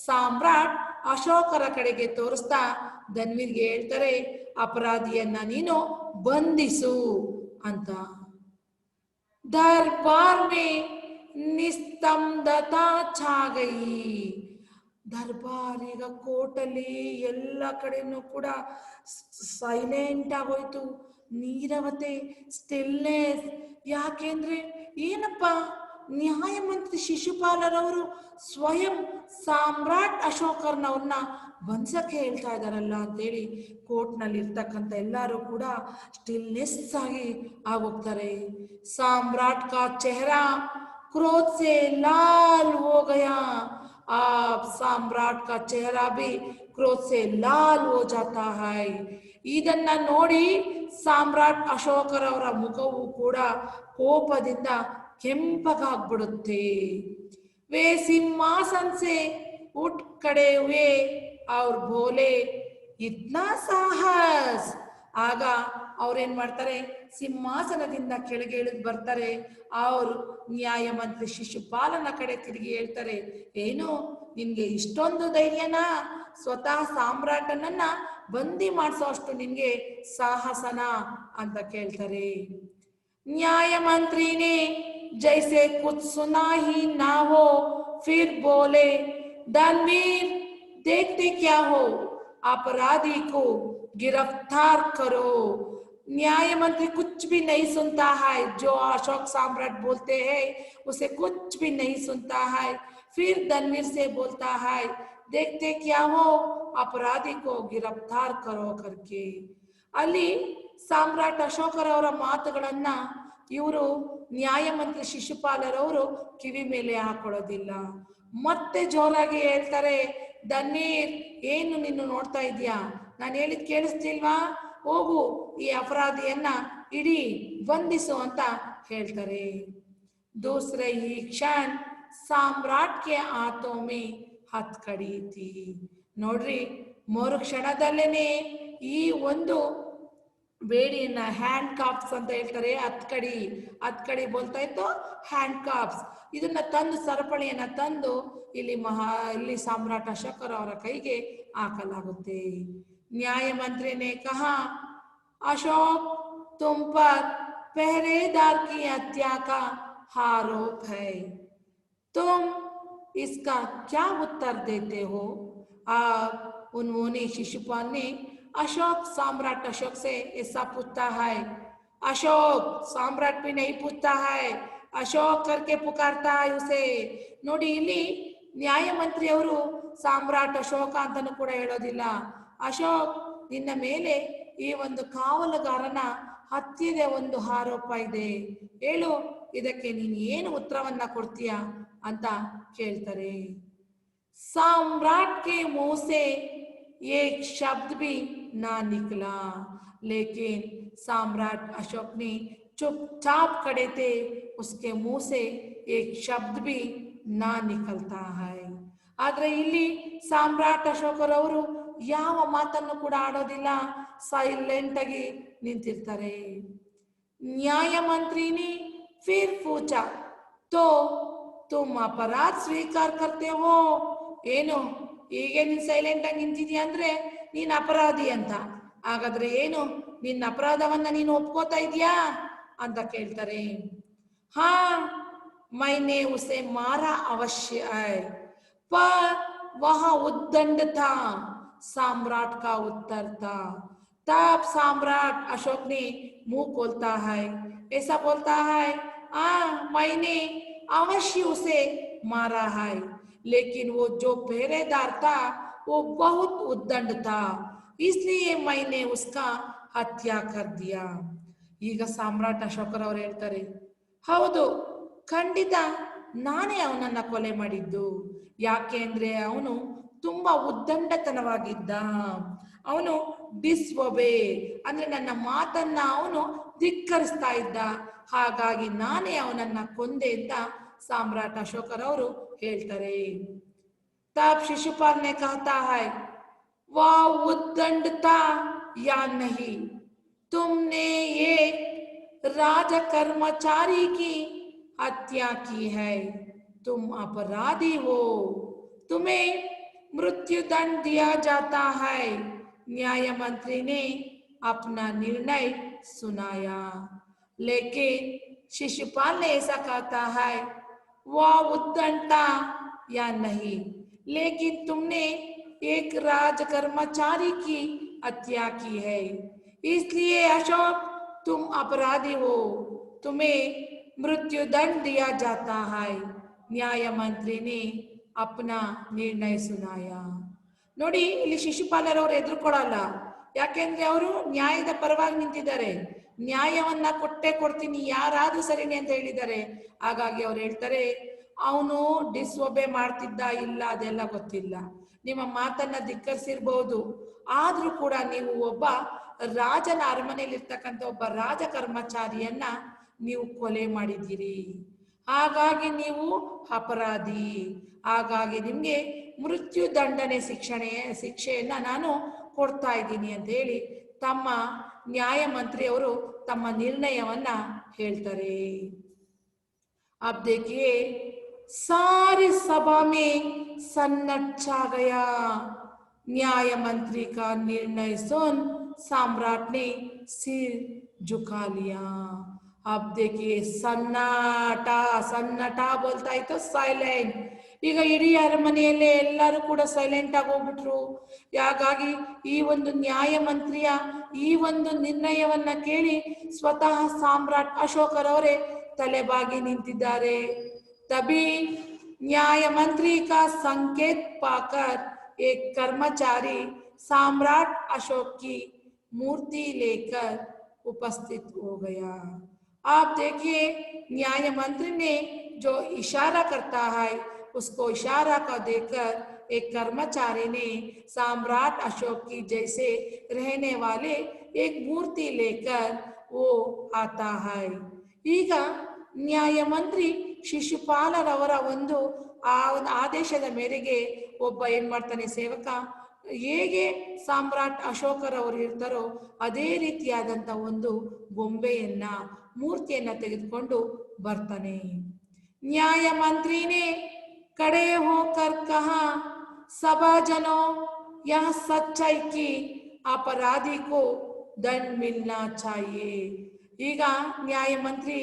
ಸಾಮ್ರಾಟ್ ಅಶೋಕರ ಕಡೆಗೆ ತೋರಿಸ್ತಾ ಧನ್ವೀರ್ಗೆ ಹೇಳ್ತಾರೆ, ಅಪರಾಧಿಯನ್ನ ನೀನು ಬಂಧಿಸು ಅಂತ. दरबार में निस्तब्धता छा गई. ದರ್ಬಾರ್ ಈಗ ಕೋರ್ಟಲ್ಲಿ ಎಲ್ಲ ಕಡೆನೂ ಕೂಡ ಸೈಲೆಂಟ್ ಆಗೋಯ್ತು, ನೀರವತೆ, ಸ್ಟಿಲ್ನೆಸ್. ಯಾಕೆಂದ್ರೆ ಏನಪ್ಪ, ನ್ಯಾಯಮಂತ್ರಿ ಶಿಶುಪಾಲರವರು ಸ್ವಯಂ ಸಾಮ್ರಾಟ್ ಅಶೋಕರ್ನವ್ರನ್ನ ಬಂದ್ಸಕ್ಕೆ ಹೇಳ್ತಾ ಇದ್ದಾರಲ್ಲ ಅಂತೇಳಿ ಕೋರ್ಟ್ನಲ್ಲಿ ಇರ್ತಕ್ಕಂಥ ಎಲ್ಲರೂ ಕೂಡ ಸ್ಟಿಲ್ನೆಸ್ ಆಗಿ ಆಗೋಗ್ತಾರೆ. ಸಾಮ್ರಾಟ್ ಕಾ ಚೆಹರಾ क्रोध से लाल हो गया। आप सम्राट का चेहरा भी क्रोध से लाल हो जाता है. ಇದನ್ನ ನೋಡಿ ಸಾಮ್ರಾಟ್ ಅಶೋಕರವರ ಮುಖವು ಕೂಡ ಕೋಪದಿಂದ ಕೆಂಪಗಾಗ್ಬಿಡುತ್ತೆ. वे सिंहासन से उठ खड़े हुए और बोले, इतना साहस. ಆಗ ಅವ್ರೇನ್ ಮಾಡ್ತಾರೆ, ಸಿಂಹಾಸನದಿಂದ ಕೆಳಗೆ ಇಳಿದು ಬರ್ತಾರೆ. ಅವರು ನ್ಯಾಯಮಂತ್ರಿ ಶಿಶುಪಾಲನ ಕಡೆ ತಿರುಗಿ ಹೇಳ್ತಾರೆ, ಏನು ನಿನ್ಗೆ ಇಷ್ಟೊಂದು ಧೈರ್ಯನಾ? ಸ್ವತಃ ಸಾಮ್ರಾಟನನ್ನ ಬಂದಿ ಮಾಡಿಸೋ ಅಷ್ಟು ನಿನ್ಗೆ ಸಾಹಸನ ಅಂತ ಕೇಳ್ತಾರೆ. न्यायमंत्री ने जैसे कुछ सुना ही ना हो फिर बोले, दानवीर देखते क्या हो, अपराधी को गिरफ्तार करो. न्यायमंत्री कुछ भी नहीं सुनता है, जो अशोक सम्राट बोलते हैं उसे कुछ भी नहीं सुनता है. फिर दानवीर से बोलता है, देखते क्या हो, अपराधी को गिरफ्तार करो करके. ಅಲ್ಲಿ ಸಾಮ್ರಾಟ್ ಅಶೋಕರವರ ಮಾತುಗಳನ್ನ ಇವರು ನ್ಯಾಯಮಂತ್ರಿ ಶಿಶುಪಾಲರವರು ಕಿವಿ ಮೇಲೆ ಹಾಕೊಳ್ಳೋದಿಲ್ಲ. ಮತ್ತೆ ಜೋರಾಗಿ ಹೇಳ್ತಾರೆ, ದನ್ನೀರ್ ಏನು ನಿನ್ನ ನೋಡ್ತಾ ಇದೀಯಾ? ನಾನು ಹೇಳಿದ್ ಕೇಳಿಸ್ತಿಲ್ವಾ? ಹೋಗು ಈ ಅಪರಾಧಿಯನ್ನ ಇಡೀ ಬಂಧಿಸು ಅಂತ ಹೇಳ್ತಾರೆ. दूसरे ही क्षण ಸಾಮ್ರಾಟ್ ಕೆ हाथों में ಹತ್ಕಡಿ ಥಿ. ನೋಡ್ರಿ, ಮರು ಕ್ಷಣದಲ್ಲೇನೆ ಈ ಒಂದು ಬೇಡಿಯನ್ನ ಹ್ಯಾಂಡ್ ಕಾಪ್ಸ್ ಅಂತ ಹೇಳ್ತಾರೆ. ಹತ್ಕಡಿ ಬೋಲ್ತಾ ಇತ್ತು ಹ್ಯಾಂಡ್ ಕಾಪ್ಸ್. ಇದನ್ನ ತಂದು ಸರಪಳಿಯನ್ನ ತಂದು ಇಲ್ಲಿ ಸಾಮ್ರಾಟ್ ಅಶೋಕರ್ ಅವರ ಕೈಗೆ ಹಾಕಲಾಗುತ್ತೆ. न्यायमंत्री ने कहा, अशोक तुम पर पहरेदार की हत्या का आरोप है, तुम इसका क्या उत्तर देते हो? उन्होंने शिशुपाल ने सम्राट अशोक से ऐसा पूछता है. अशोक सम्राट भी नहीं पूछता है, अशोक करके पुकारता है उसे. ನೋಡಿ, ಇಲ್ಲಿ ನ್ಯಾಯಮಂತ್ರಿ ಅವರು ಸಾಮ್ರಾಟ್ ಅಶೋಕ ಅಂತನೂ ಕೂಡ ಹೇಳೋದಿಲ್ಲ. ಅಶೋಕ್, ನಿನ್ನ ಮೇಲೆ ಈ ಒಂದು ಕಾವಲುಗಾರನ ಹತ್ಯೆಯ ಒಂದು ಆರೋಪ ಇದೆ, ಹೇಳು ಇದಕ್ಕೆ ನೀನು ಏನು ಉತ್ತರವನ್ನ ಕೊಡ್ತೀಯ ಅಂತ ಕೇಳ್ತಾರೆ. सम्राट के मुंह से एक शब्द भी ना निकला, लेकिन सम्राट अशोक ने चुपचाप खड़े थे, उसके मुंह से एक शब्द भी ना निकलता है. ಆದ್ರೆ ಇಲ್ಲಿ ಸಾಮ್ರಾಟ್ ಅಶೋಕರವರು ಯಾವ ಮಾತನ್ನು ಕೂಡ ಆಡೋದಿಲ್ಲ, ಸೈಲೆಂಟ್ ಆಗಿ ನಿಂತಿರ್ತಾರೆ. न्यायमंत्री ने फिर पूछा, तो तुम अपराध स्वीकार करते हो? ಏನು ಹೀಗೆ ನೀನ್ ಸೈಲೆಂಟ್ ಆಗಿ ನಿಂತಿದ್ಯಾ ಅಂದ್ರೆ ನೀನ್ ಅಪರಾಧಿ ಅಂತ. ಹಾಗಾದ್ರೆ ಏನು ನಿನ್ನ ಅಪರಾಧವನ್ನ ನೀನು ಒಪ್ಕೋತಾ ಇದೀಯಾ ಅಂತ ಕೇಳ್ತಾರೆ. ಹಾ, मैंने उसे मारा अवश्य है, पर वह उद्दंड था, सम्राट का उत्तर था. तब सम्राट अशोक ने मुंह खोलता है, ऐसा बोलता है, हाँ मैंने अवश्य उसे मारा है, लेकिन वो जो पहरेदार था वो बहुत उद्दंड था, इसलिए मैंने उसका हत्या कर दिया. ಈಗ ಸಾಮ್ರಾಟ್ ಅಶೋಕರ್ ಅವರು ಹೇಳ್ತಾರೆ, ಹೌದು ಖಂಡಿತ ನಾನೇ ಅವನನ್ನ ಕೊಲೆ ಮಾಡಿದ್ದು. ಯಾಕೆ ಅಂದ್ರೆ ಅವನು ತುಂಬಾ ಉದ್ದಂಡತನವಾಗಿದ್ದ, ಅವನು ಡಿಸ್ಒಬೇ ಅಂದ್ರೆ ನನ್ನ ಮಾತನ್ನ ಅವನು ಧಿಕ್ಕರಿಸ್ತಾ ಇದ್ದ, ಹಾಗಾಗಿ ನಾನೇ ಅವನನ್ನ ಕೊಂದೆ ಅಂತ ಸಾಮ್ರಾಟ್ ಅಶೋಕರ್ ಅವರು ಹೇಳ್ತಾರೆ. तब शिशुपाल ने कहता है, वह उद्दंड था या नहीं, तुमने एक राज कर्मचारी की हत्या की है, तुम अपराधी हो, तुम्हें मृत्यु दंड दिया जाता है. न्यायमंत्री ने अपना निर्णय सुनाया, लेकिन शिशुपाल ने ऐसा कहता है, वह उद्दंड था या नहीं, लेकिन तुमने एक राज कर्मचारी की हत्या की है, इसलिए अशोक तुम अपराधी हो, तुम्हें मृत्यु दंड दिया जाता है। ನ್ಯಾಯ ಮಂತ್ರಿನೇ ಅಪ್ನ ನಿರ್ಣಯ ಸುನಾಯ. ನೋಡಿ, ಇಲ್ಲಿ ಶಿಶುಪಾಲರವರು ಎದುರುಕೊಡಲ್ಲ. ಯಾಕೆಂದ್ರೆ ಅವರು ನ್ಯಾಯದ ಪರವಾಗಿ ನಿಂತಿದ್ದಾರೆ. ನ್ಯಾಯವನ್ನ ಕೊಟ್ಟೆ ಕೊಡ್ತೀನಿ, ಯಾರಾದ್ರೂ ಸರಿನೇ ಅಂತ ಹೇಳಿದ್ದಾರೆ. ಹಾಗಾಗಿ ಅವ್ರು ಹೇಳ್ತಾರೆ, ಅವನು ಡಿಸ್ಒಬೆ ಮಾಡ್ತಿದ್ದ ಇಲ್ಲ ಅದೆಲ್ಲ ಗೊತ್ತಿಲ್ಲ, ನಿಮ್ಮ ಮಾತನ್ನ ಧಿಕ್ಕರಿಸಿರ್ಬಹುದು, ಆದ್ರೂ ಕೂಡ ನೀವು ಒಬ್ಬ ರಾಜನ ಅರಮನೆಯಲ್ಲಿ ಇರ್ತಕ್ಕಂಥ ಒಬ್ಬ ರಾಜ ಕರ್ಮಚಾರಿಯನ್ನ ನೀವು ಕೊಲೆ ಮಾಡಿದ್ದೀರಿ, ಹಾಗಾಗಿ ನೀವು ಅಪರಾಧಿ, ಹಾಗಾಗಿ ನಿಮ್ಗೆ ಮೃತ್ಯು ದಂಡನೆ ಶಿಕ್ಷೆಯನ್ನ ನಾನು ಕೊಡ್ತಾ ಇದ್ದೀನಿ ಅಂತ ಹೇಳಿ ತಮ್ಮ ನ್ಯಾಯ ಮಂತ್ರಿಯವರು ತಮ್ಮ ನಿರ್ಣಯವನ್ನ ಹೇಳ್ತಾರೆ. अब देखिए सारी सभा में सन्नाटा छा गया. न्याय मंत्री का निर्णय सुन सम्राट ने सिर झुका लिया. अब देखिए सन्नाटा, सन्नाटा बोलता है तो ಸೈಲೆಂಟ್. ಈಗ ಇಡೀ ಅರಮನೆಯಲ್ಲೇ ಎಲ್ಲರೂ ಕೂಡ ಸೈಲೆಂಟ್ ಆಗಿ ಹೋಗ್ಬಿಟ್ರು. ಹಾಗಾಗಿ ಈ ಒಂದು ನ್ಯಾಯ ಮಂತ್ರಿಯ ಈ ಒಂದು ನಿರ್ಣಯವನ್ನ ಕೇಳಿ ಸ್ವತಃ ಸಾಮ್ರಾಟ್ ಅಶೋಕರವರೇ ತಲೆಬಾಗಿ ನಿಂತಿದ್ದಾರೆ. तभी न्याय मंत्री का संकेत पाकर एक कर्मचारी सम्राट अशोक की मूर्ति लेकर उपस्थित हो गया. आप देखिए न्याय मंत्री ने जो इशारा करता है, उसको इशारा का देकर एक कर्मचारी ने सम्राट अशोक की जैसे रहने वाले एक मूर्ति लेकर वो आता है. ಈಗ ನ್ಯಾಯ ಮಂತ್ರಿ ಶಿಶುಪಾಲರವರ ಒಂದು ಆದೇಶದ ಮೇರೆಗೆ ಒಬ್ಬ ಏನ್ ಮಾಡ್ತಾನೆ, ಸೇವಕ ಹೇಗೆ ಸಾಮ್ರಾಟ್ ಅಶೋಕರವರು ಇರ್ತಾರೋ ಅದೇ ರೀತಿಯಾದಂತ ಒಂದು ಗೊಂಬೆಯನ್ನ ಮೂರ್ತಿಯನ್ನ ತೆಗೆದುಕೊಂಡು ಬರ್ತಾನೆ. ನ್ಯಾಯ ಮಂತ್ರಿನೇ ಕಡೆ ಹೋಕರ್ ಕಹಾ, ಸಭಾ ಜನೋ ಯಹ ಸಚ್ಚೈ ಕಿ ಅಪರಾಧಿ ಕೋ ದಂಡ್ ಮಿಲ್ನಾ ಚಾಹಿಯೇ. ಈಗ ನ್ಯಾಯ ಮಂತ್ರಿ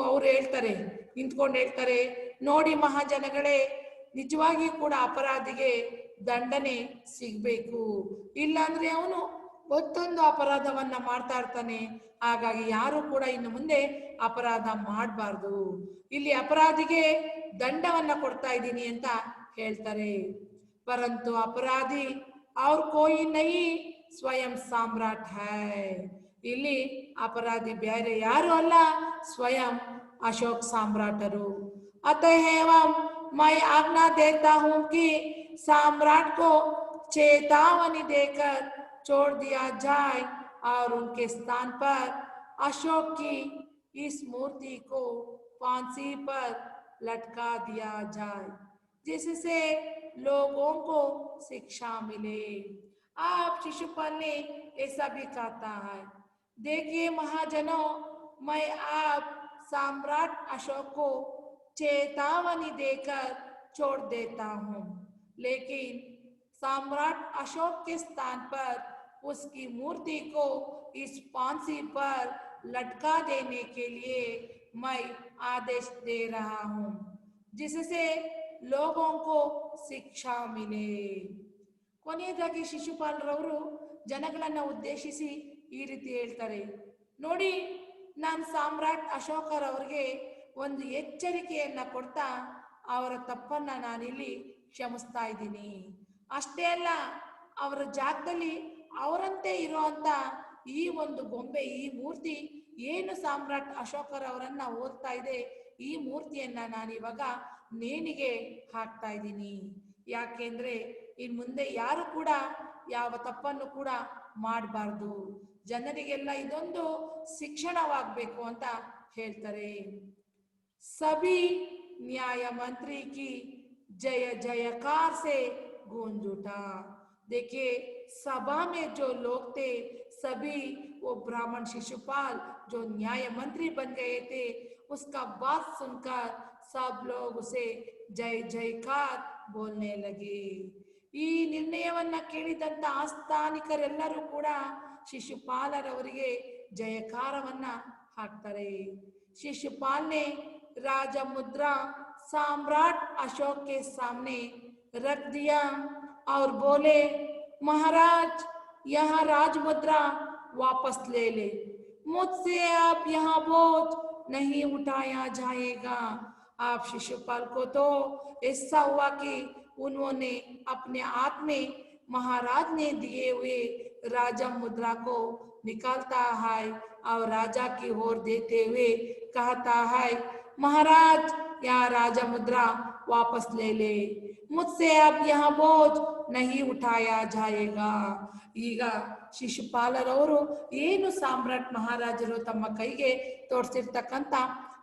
ಅವ್ರು ಹೇಳ್ತಾರೆ, ನಿಂತ್ಕೊಂಡು ಹೇಳ್ತಾರೆ, ನೋಡಿ ಮಹಾಜನಗಳೇ, ನಿಜವಾಗಿ ಕೂಡ ಅಪರಾಧಿಗೆ ದಂಡನೆ ಸಿಗ್ಬೇಕು, ಇಲ್ಲಾಂದ್ರೆ ಅವನು ಮತ್ತೊಂದು ಅಪರಾಧವನ್ನ ಮಾಡ್ತಾ ಇರ್ತಾನೆ. ಹಾಗಾಗಿ ಯಾರು ಕೂಡ ಇನ್ನು ಮುಂದೆ ಅಪರಾಧ ಮಾಡಬಾರ್ದು, ಇಲ್ಲಿ ಅಪರಾಧಿಗೆ ದಂಡವನ್ನ ಕೊಡ್ತಾ ಇದ್ದೀನಿ ಅಂತ ಹೇಳ್ತಾರೆ. ಪರಂತು ಅಪರಾಧಿ ಅವ್ರ ಕೋಯಿ ನೈ ಸ್ವಯಂ ಸಾಮ್ರಾಟ್ ಹೈ. ಇಲ್ಲಿ ಅಪರಾಧಿ ಬೇರೆ ಯಾರು ಅಲ್ಲ, ಸ್ವಯಂ अशोक सम्राटरू. अतएव मैं आज्ञा देता हूं कि सम्राट को चेतावनी देकर छोड़ दिया जाए और उनके स्थान पर अशोक की इस मूर्ति को फांसी पर लटका दिया जाए, जिससे लोगों को शिक्षा मिले. आप शिशुपाल ने ऐसा भी कहता है, देखिए महाजनों, मैं आप सम्राट अशोक को चेतावनी देकर छोड़ देता हूँ, लेकिन सम्राट अशोक के स्थान पर उसकी मूर्ति को इस फांसी पर लटका देने के लिए मैं आदेश दे रहा हूँ, जिससे लोगों को शिक्षा मिले. ಕೊನೆಯದಾಗಿ ಶಿಶುಪಾಲರವರು ಜನಗಳನ್ನ ಉದ್ದೇಶಿಸಿ ಈ ರೀತಿ ಹೇಳ್ತಾರೆ, ನೋಡಿ, ನಾನು ಸಾಮ್ರಾಟ್ ಅಶೋಕರ್ ಅವ್ರಿಗೆ ಒಂದು ಎಚ್ಚರಿಕೆಯನ್ನ ಕೊಡ್ತಾ ಅವರ ತಪ್ಪನ್ನ ನಾನಿಲ್ಲಿ ಕ್ಷಮಿಸ್ತಾ ಇದ್ದೀನಿ. ಅಷ್ಟೇ ಅಲ್ಲ, ಅವರ ಜಾಗದಲ್ಲಿ ಅವರಂತೆ ಇರುವಂತ ಈ ಒಂದು ಗೊಂಬೆ, ಈ ಮೂರ್ತಿ ಏನು ಸಾಮ್ರಾಟ್ ಅಶೋಕರ್ ಅವರನ್ನ ಹೋಲ್ತಾ ಇದೆ, ಈ ಮೂರ್ತಿಯನ್ನ ನಾನಿವಾಗ ನೇಣಿಗೆ ಹಾಕ್ತಾ ಇದ್ದೀನಿ. ಯಾಕೆಂದ್ರೆ ಇನ್ ಮುಂದೆ ಯಾರು ಕೂಡ ಯಾವ ತಪ್ಪನ್ನು ಕೂಡ ಮಾಡಬಾರ್ದು, ಜನರಿಗೆಲ್ಲ ಇದೊಂದು ಶಿಕ್ಷಣವಾಗಬೇಕು ಅಂತ ಹೇಳ್ತಾರೆ. सभी न्याय मंत्री की जय जयकार से गूंज उठा. देखिए सभा में जो लोग थे सभी वो ब्राह्मण शिशुपाल जो न्याय मंत्री बन गए थे, उसका बात सुनकर सब लोग उसे जय जयकार बोलने लगे. ಈ ನಿರ್ಣಯವನ್ನ ಕೇಳಿದಂತ ಆಸ್ಥಾನಿಕರೆಲ್ಲರೂ ಕೂಡ ಶಿಶುಪಾಲರವರಿಗೆ ಜಯಕಾರವನ್ನ ಹಾಕ್ತಾರೆ. शिशुपाल ने राजा मुद्रा सम्राट अशोक के सामने रख दिया और बोले, महाराज यहाँ राज मुद्रा वापस ले ले, मुझसे आप यहाँ बोझ नहीं उठाया जाएगा। आप शिशुपाल को तो ऐसा हुआ कि उन्होंने अपने हाथ में महाराज ने दिए हुए राजा मुद्रा को निकालता है और राजा की ओर देते हुए कहता है, महाराज यहाँ राजा मुद्रा वापस ले ले, मुझसे अब यहाँ बोझ नहीं उठाया जाएगा। ಈಗ ಶಿಶುಪಾಲರವರು ಏನು ಸಾಮ್ರಾಟ್ ಮಹಾರಾಜರು ತಮ್ಮ ಕೈಗೆ ತೋರಿಸಿರ್ತಕ್ಕಂಥ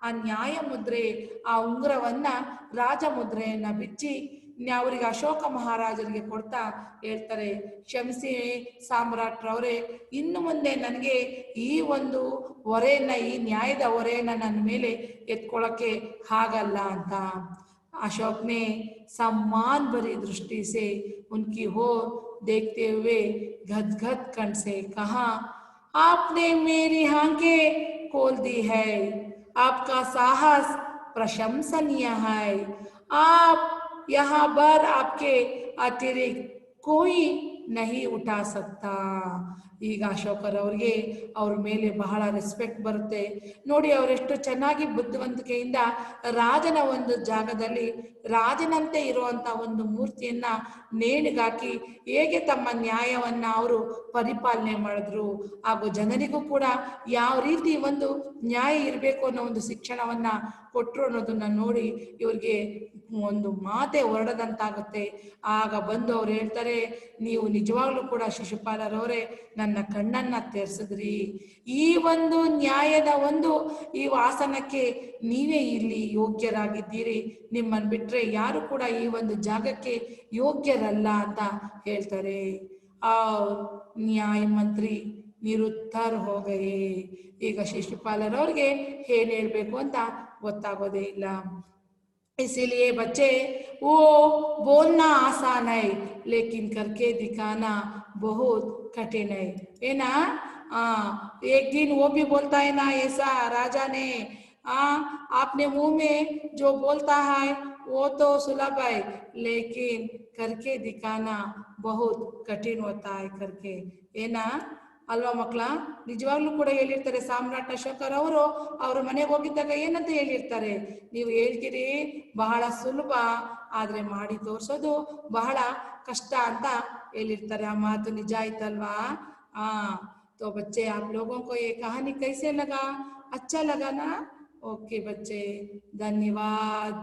ಆ ನ್ಯಾಯ ಮುದ್ರೆ, ಆ ಉಂಗುರವನ್ನ ರಾಜ ಮುದ್ರೆಯನ್ನ ಬಿಚ್ಚಿ ಅವರಿಗೆ ಅಶೋಕ ಮಹಾರಾಜರಿಗೆ ಕೊಡ್ತಾ ಹೇಳ್ತಾರೆ, ಕ್ಷಮಿಸಿ ಸಾಮ್ರಾಟ್ರವರೇ, ಇನ್ನು ಮುಂದೆ ನನಗೆ ಈ ಒಂದು ಹೊರೆಯನ್ನ, ಈ ನ್ಯಾಯದ ಹೊರೆಯನ್ನ ನನ್ನ ಮೇಲೆ ಎತ್ಕೊಳ್ಳೋಕ್ಕೆ ಆಗಲ್ಲ ಅಂತ। अशोक ने सम्मान भरी दृष्टि से उनकी ओर देखते हुए गदगद कंठ से कहा, आपने मेरी आंखें खोल दी है, आपका साहस प्रशंसनीय है, आप यहाँ पर आपके अतिरिक्त कोई नहीं उठा सकता। ಈಗ ಅಶೋಕರವ್ರಿಗೆ ಅವ್ರ ಮೇಲೆ ಬಹಳ ರೆಸ್ಪೆಕ್ಟ್ ಬರುತ್ತೆ ನೋಡಿ। ಅವರೆಷ್ಟು ಚೆನ್ನಾಗಿ ಬುದ್ಧಿವಂತಿಕೆಯಿಂದ ರಾಜನ ಒಂದು ಜಾಗದಲ್ಲಿ ರಾಜನಂತೆ ಇರುವಂತ ಒಂದು ಮೂರ್ತಿಯನ್ನ ನೇಣಿಗಾಕಿ ಹೇಗೆ ತಮ್ಮ ನ್ಯಾಯವನ್ನ ಅವರು ಪರಿಪಾಲನೆ ಮಾಡಿದ್ರು, ಹಾಗೂ ಜನರಿಗೂ ಕೂಡ ಯಾವ ರೀತಿ ಒಂದು ನ್ಯಾಯ ಇರಬೇಕು ಅನ್ನೋ ಒಂದು ಶಿಕ್ಷಣವನ್ನ ಕೊಟ್ಟರು ಅನ್ನೋದನ್ನ ನೋಡಿ ಇವ್ರಿಗೆ ಒಂದು ಮಾತೆ ಹೊರಡದಂತಾಗುತ್ತೆ। ಆಗ ಬಂದು ಅವ್ರು ಹೇಳ್ತಾರೆ, ನೀವು ನಿಜವಾಗ್ಲೂ ಕೂಡ ಶಿಶುಪಾಲರವರೇ ನನ್ನ ಕಣ್ಣನ್ನ ತೆರೆಸಿದ್ರಿ, ಈ ಒಂದು ನ್ಯಾಯದ ಒಂದು ಈ ವಾಸನಕ್ಕೆ ನೀವೇ ಇಲ್ಲಿ ಯೋಗ್ಯರಾಗಿದ್ದೀರಿ, ನಿಮ್ಮನ್ನು ಬಿಟ್ರೆ ಯಾರು ಕೂಡ ಈ ಒಂದು ಜಾಗಕ್ಕೆ ಯೋಗ್ಯರಲ್ಲ ಅಂತ ಹೇಳ್ತಾರೆ। ಆ ನ್ಯಾಯ ಮಂತ್ರಿ ನಿರುತ್ತರ ಹೋಗಯೇ। ಈಗ ಶಿಶುಪಾಲರವ್ರಿಗೆ ಏನ್ ಹೇಳ್ಬೇಕು ಅಂತ ಗೊತ್ತಾಗೋದೇ ಇಲ್ಲ। इसीलिए बच्चे वो बोलना आसान है लेकिन करके दिखाना बहुत कठिन है ना। एक दिन वो भी बोलता है ना ऐसा राजा ने, आपने मुंह में जो बोलता है वो तो सुलभ है लेकिन करके दिखाना बहुत कठिन होता है करके, है ना ಅಲ್ವಾ ಮಕ್ಕಳ? ನಿಜವಾಗ್ಲೂ ಕೂಡ ಹೇಳಿರ್ತಾರೆ ಸಾಮ್ರಾಟ್ ಅಶೋಕರವರು ಅವ್ರ ಮನೆಗೆ ಹೋಗಿದ್ದಾಗ ಏನಂತ ಹೇಳಿರ್ತಾರೆ, ನೀವು ಹೇಳ್ತೀರಿ ಬಹಳ ಸುಲಭ ಆದ್ರೆ ಮಾಡಿ ತೋರ್ಸೋದು ಬಹಳ ಕಷ್ಟ ಅಂತ ಹೇಳಿರ್ತಾರೆ। ಆ ಮಾತು ನಿಜ ಆಯ್ತಲ್ವಾ? तो बच्चे आप लोगों को ये कहानी कैसे लगा? अच्छा लगा ना? ओके बच्चे, धन्यवाद।